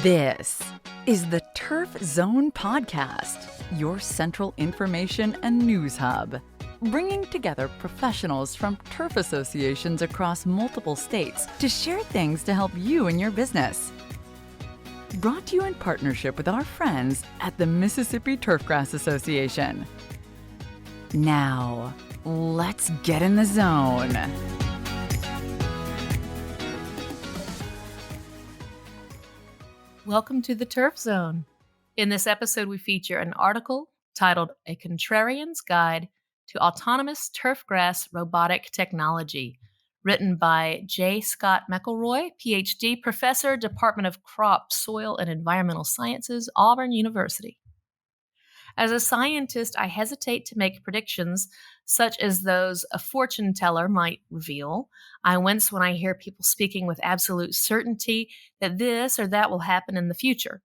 This is the Turf Zone Podcast, your central information and news hub, bringing together professionals from turf associations across multiple states to share things to help you in your business. Brought to you in partnership with our friends at the Mississippi Turfgrass Association. Now, let's get in the zone. Welcome to the Turf Zone. In this episode, we feature an article titled A Contrarian's Guide to Autonomous Turfgrass Robotic Technology, written by J. Scott McElroy, PhD, Professor, Department of Crop, Soil, and Environmental Sciences, Auburn University. As a scientist, I hesitate to make predictions such as those a fortune teller might reveal. I wince when I hear people speaking with absolute certainty that this or that will happen in the future,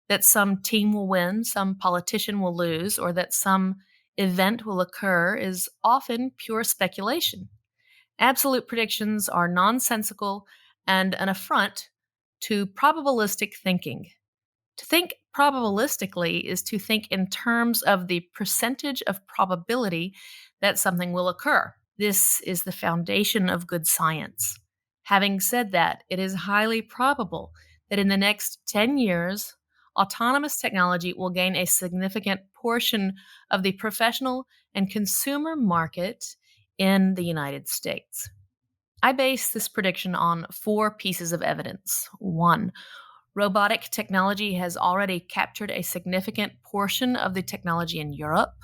that some team will win, some politician will lose, or that some event will occur is often pure speculation. Absolute predictions are nonsensical and an affront to probabilistic thinking. To think probabilistically is to think in terms of the percentage of probability that something will occur. This is the foundation of good science. Having said that, it is highly probable that in the next 10 years, autonomous technology will gain a significant portion of the professional and consumer market in the United States. I base this prediction on 4 pieces of evidence. 1. Robotic technology has already captured a significant portion of the technology in Europe.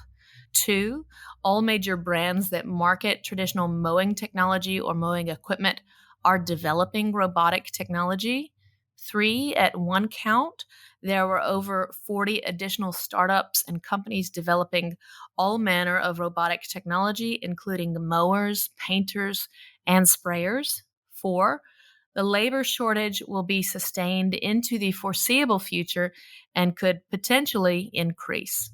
2, all major brands that market traditional mowing technology or mowing equipment are developing robotic technology. 3, at one count, there were over 40 additional startups and companies developing all manner of robotic technology, including mowers, painters, and sprayers. 4, the labor shortage will be sustained into the foreseeable future and could potentially increase.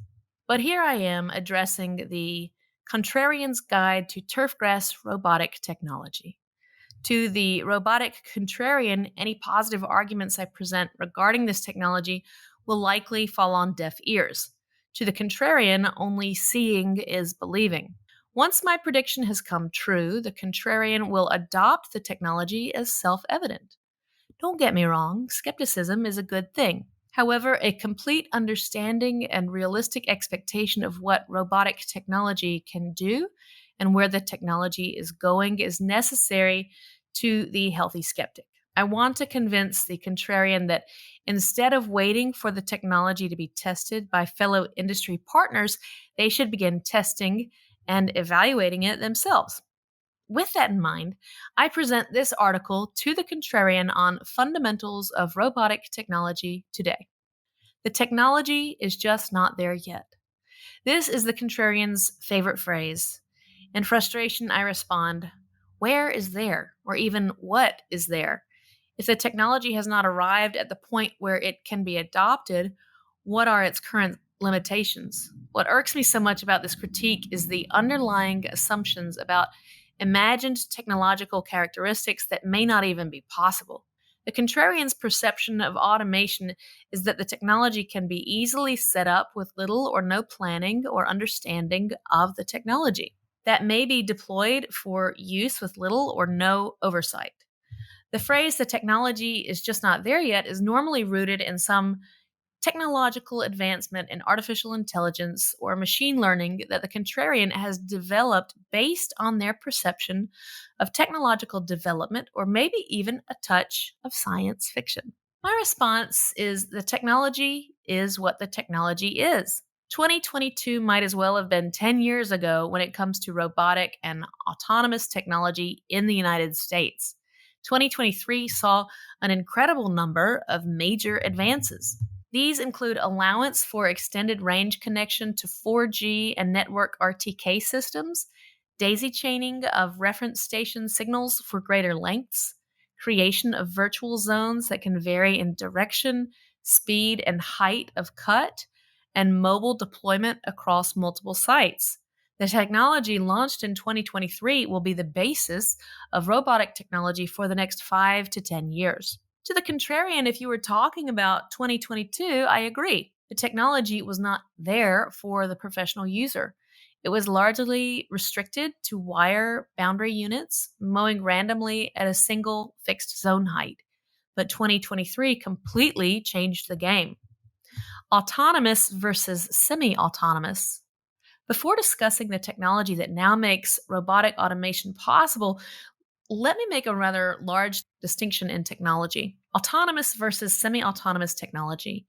But here I am addressing the Contrarian's Guide to Turfgrass Robotic Technology. To the robotic contrarian, any positive arguments I present regarding this technology will likely fall on deaf ears. To the contrarian, only seeing is believing. Once my prediction has come true, the contrarian will adopt the technology as self-evident. Don't get me wrong, skepticism is a good thing. However, a complete understanding and realistic expectation of what robotic technology can do and where the technology is going is necessary to the healthy skeptic. I want to convince the contrarian that instead of waiting for the technology to be tested by fellow industry partners, they should begin testing and evaluating it themselves. With that in mind, I present this article to the contrarian on fundamentals of robotic technology today. The technology is just not there yet. This is the contrarian's favorite phrase. In frustration, I respond, where is there? Or even what is there? If the technology has not arrived at the point where it can be adopted, what are its current limitations? What irks me so much about this critique is the underlying assumptions about imagined technological characteristics that may not even be possible. The contrarian's perception of automation is that the technology can be easily set up with little or no planning or understanding of the technology that may be deployed for use with little or no oversight. The phrase, the technology is just not there yet, is normally rooted in some technological advancement in artificial intelligence or machine learning that the contrarian has developed based on their perception of technological development or maybe even a touch of science fiction. My response is the technology is what the technology is. 2022 might as well have been 10 years ago when it comes to robotic and autonomous technology in the United States. 2023 saw an incredible number of major advances. These include allowance for extended range connection to 4G and network RTK systems, daisy chaining of reference station signals for greater lengths, creation of virtual zones that can vary in direction, speed, and height of cut, and mobile deployment across multiple sites. The technology launched in 2023 will be the basis of robotic technology for the next 5 to 10 years. To the contrarian, if you were talking about 2022, I agree. The technology was not there for the professional user. It was largely restricted to wire boundary units, mowing randomly at a single fixed zone height. But 2023 completely changed the game. Autonomous versus semi autonomous. Before discussing the technology that now makes robotic automation possible, let me make a rather large distinction in technology: autonomous versus semi autonomous technology.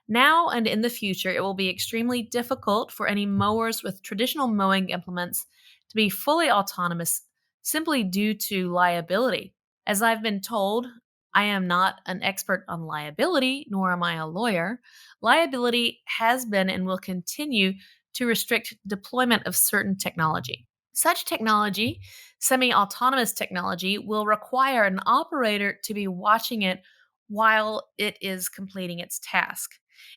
Now and in the future, it will be extremely difficult for any mowers with traditional mowing implements to be fully autonomous simply due to liability. As I've been told, I am not an expert on liability, nor am I a lawyer. Liability has been and will continue to restrict deployment of certain technology. Such technology, semi autonomous technology, will require an operator to be watching it while it is completing its task.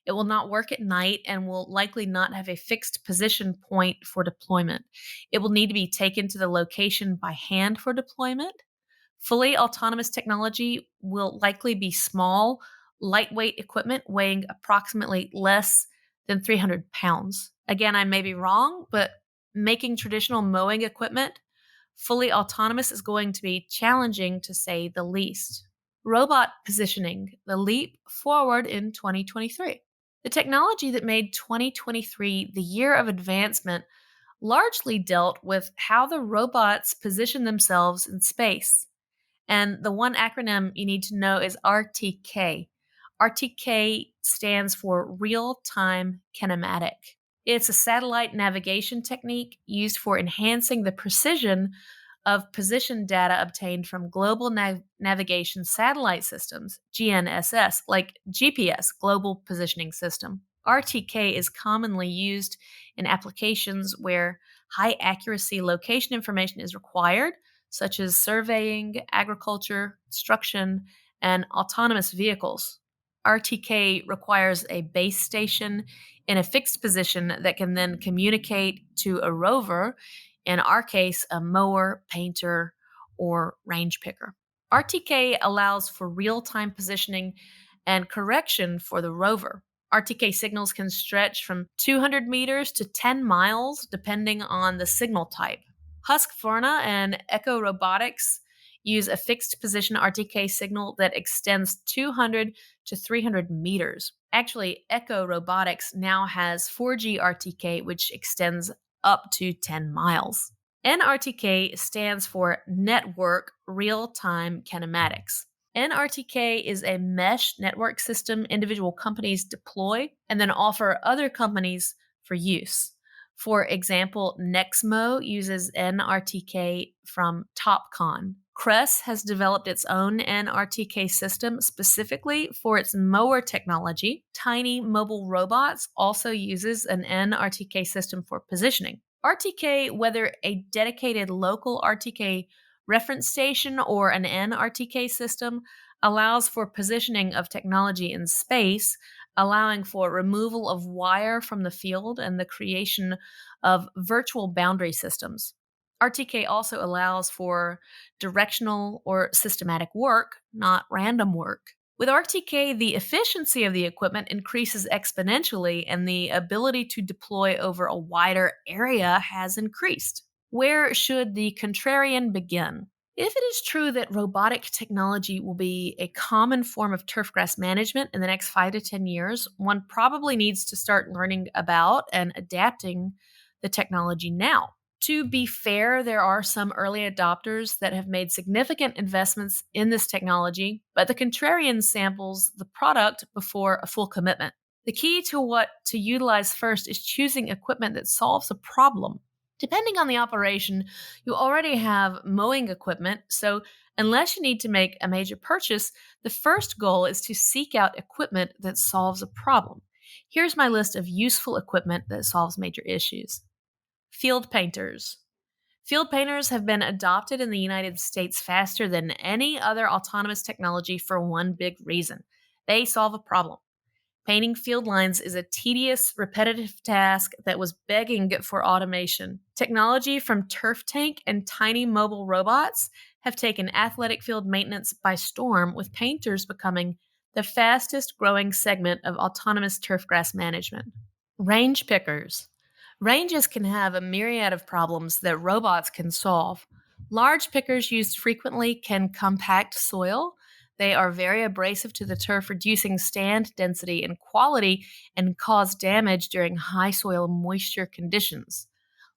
It will not work at night and will likely not have a fixed position point for deployment. It will need to be taken to the location by hand for deployment. Fully autonomous technology will likely be small, lightweight equipment weighing approximately less than 300 pounds. Again, I may be wrong, but making traditional mowing equipment fully autonomous is going to be challenging to say the least. Robot positioning, the leap forward in 2023. The technology that made 2023 the year of advancement largely dealt with how the robots position themselves in space. And the one acronym you need to know is RTK. RTK stands for Real Time Kinematic. It's a satellite navigation technique used for enhancing the precision of position data obtained from global navigation satellite systems, GNSS, like GPS, Global Positioning System. RTK is commonly used in applications where high accuracy location information is required, such as surveying, agriculture, construction, and autonomous vehicles. RTK requires a base station in a fixed position that can then communicate to a rover, in our case, a mower, painter, or range picker. RTK allows for real time positioning and correction for the rover. RTK signals can stretch from 200 meters to 10 miles depending on the signal type. Husqvarna and Echo Robotics use a fixed position RTK signal that extends 200 to 300 meters. Actually, Echo Robotics now has 4G RTK, which extends up to 10 miles. NRTK stands for Network Real-Time Kinematics. NRTK is a mesh network system individual companies deploy and then offer other companies for use. For example, Nexmo uses NRTK from Topcon. Cress has developed its own NRTK system specifically for its mower technology. Tiny Mobile Robots also uses an NRTK system for positioning. RTK, whether a dedicated local RTK reference station or an NRTK system, allows for positioning of technology in space, allowing for removal of wire from the field and the creation of virtual boundary systems. RTK also allows for directional or systematic work, not random work. With RTK, the efficiency of the equipment increases exponentially and the ability to deploy over a wider area has increased. Where should the contrarian begin? If it is true that robotic technology will be a common form of turfgrass management in the next 5 to 10 years, one probably needs to start learning about and adapting the technology now. To be fair, there are some early adopters that have made significant investments in this technology, but the contrarian samples the product before a full commitment. The key to what to utilize first is choosing equipment that solves a problem. Depending on the operation, you already have mowing equipment, so unless you need to make a major purchase, the first goal is to seek out equipment that solves a problem. Here's my list of useful equipment that solves major issues. Field painters. Field painters have been adopted in the United States faster than any other autonomous technology for one big reason. They solve a problem. Painting field lines is a tedious, repetitive task that was begging for automation. Technology from Turf Tank and Tiny Mobile Robots have taken athletic field maintenance by storm, with painters becoming the fastest growing segment of autonomous turfgrass management. Range pickers. Ranges can have a myriad of problems that robots can solve. Large pickers used frequently can compact soil. They are very abrasive to the turf, reducing stand density and quality and cause damage during high soil moisture conditions.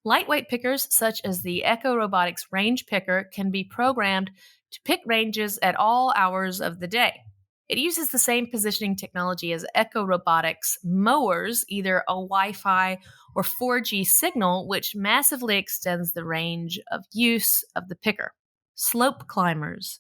Lightweight pickers, such as the Echo Robotics range picker, can be programmed to pick ranges at all hours of the day. It uses the same positioning technology as Echo Robotics mowers, either a Wi-Fi or 4G signal, which massively extends the range of use of the picker. Slope climbers.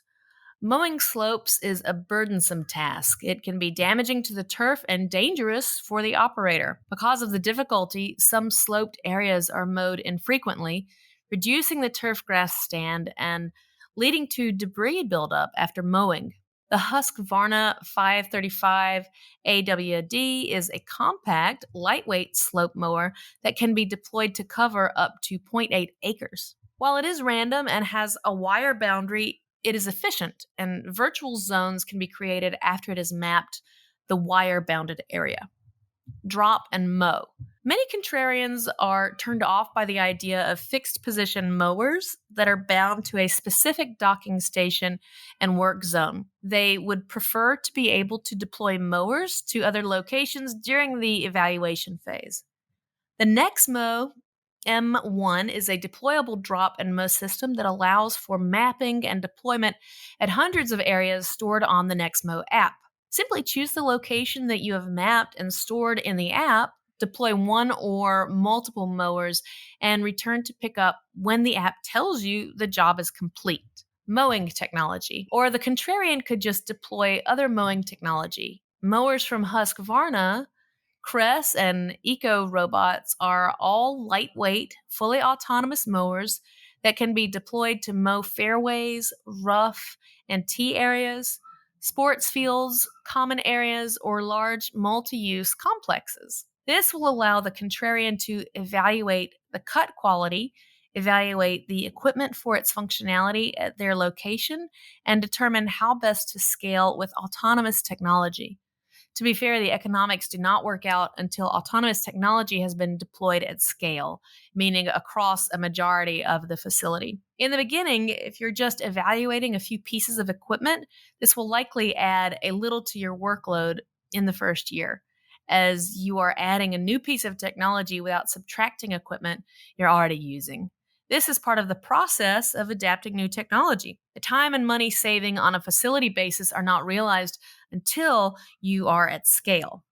Mowing slopes is a burdensome task. It can be damaging to the turf and dangerous for the operator. Because of the difficulty, some sloped areas are mowed infrequently, reducing the turf grass stand and leading to debris buildup after mowing. The Husqvarna 535 AWD is a compact, lightweight slope mower that can be deployed to cover up to 0.8 acres. While it is random and has a wire boundary, it is efficient, and virtual zones can be created after it has mapped the wire-bounded area. Drop and mow. Many contrarians are turned off by the idea of fixed-position mowers that are bound to a specific docking station and work zone. They would prefer to be able to deploy mowers to other locations during the evaluation phase. The Nexmo M1 is a deployable drop and mow system that allows for mapping and deployment at hundreds of areas stored on the Nexmo app. Simply choose the location that you have mapped and stored in the app, deploy one or multiple mowers, and return to pick up when the app tells you the job is complete. Mowing technology. Or the Contrarian could just deploy other mowing technology. Mowers from Husqvarna, Cress, and Eco Robots are all lightweight, fully autonomous mowers that can be deployed to mow fairways, rough and tee areas, sports fields, common areas, or large multi-use complexes. This will allow the Contrarian to evaluate the cut quality, evaluate the equipment for its functionality at their location, and determine how best to scale with autonomous technology. To be fair, the economics do not work out until autonomous technology has been deployed at scale, meaning across a majority of the facility. In the beginning, if you're just evaluating a few pieces of equipment, this will likely add a little to your workload in the first year, as you are adding a new piece of technology without subtracting equipment you're already using. This is part of the process of adapting new technology. The time and money saving on a facility basis are not realized until you are at scale.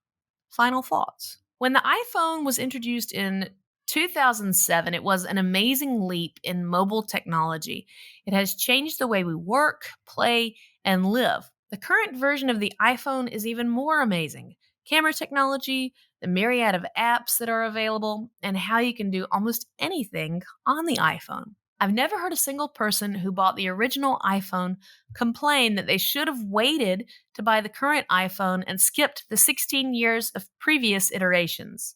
Final thoughts. When the iPhone was introduced in 2007, it was an amazing leap in mobile technology. It has changed the way we work, play, and live. The current version of the iPhone is even more amazing. Camera technology, the myriad of apps that are available, and how you can do almost anything on the iPhone. I've never heard a single person who bought the original iPhone complain that they should have waited to buy the current iPhone and skipped the 16 years of previous iterations.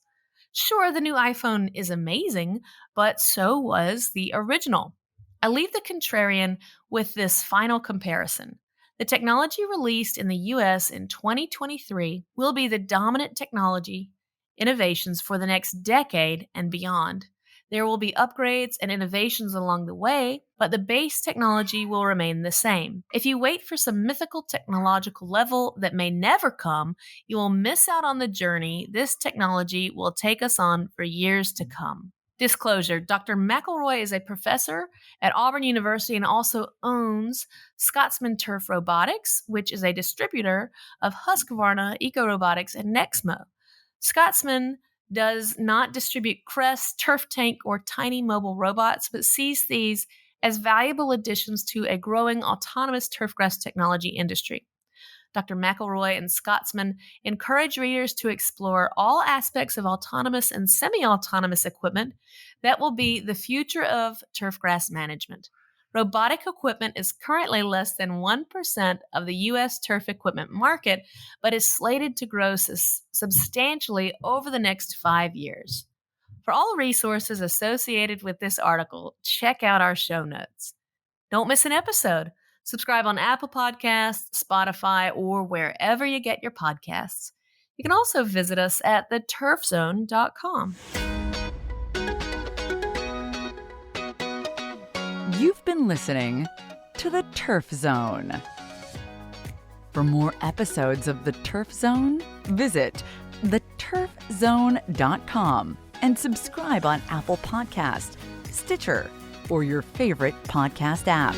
Sure, the new iPhone is amazing, but so was the original. I leave the Contrarian with this final comparison. The technology released in the US in 2023 will be the dominant technology innovations for the next decade and beyond. There will be upgrades and innovations along the way, but the base technology will remain the same. If you wait for some mythical technological level that may never come, you will miss out on the journey this technology will take us on for years to come. Disclosure: Dr. McElroy is a professor at Auburn University and also owns Scotsman Turf Robotics, which is a distributor of Husqvarna, Eco Robotics, and Nexmo. Scotsman does not distribute Cress, Turf Tank, or tiny mobile robots, but sees these as valuable additions to a growing autonomous turfgrass technology industry. Dr. McElroy and Scotsman encourage readers to explore all aspects of autonomous and semi-autonomous equipment that will be the future of turfgrass management. Robotic equipment is currently less than 1% of the U.S. turf equipment market, but is slated to grow substantially over the next 5 years. For all resources associated with this article, check out our show notes. Don't miss an episode. Subscribe on Apple Podcasts, Spotify, or wherever you get your podcasts. You can also visit us at theturfzone.com. You've been listening to The Turf Zone. For more episodes of The Turf Zone, visit theturfzone.com and subscribe on Apple Podcast, Stitcher, or your favorite podcast app.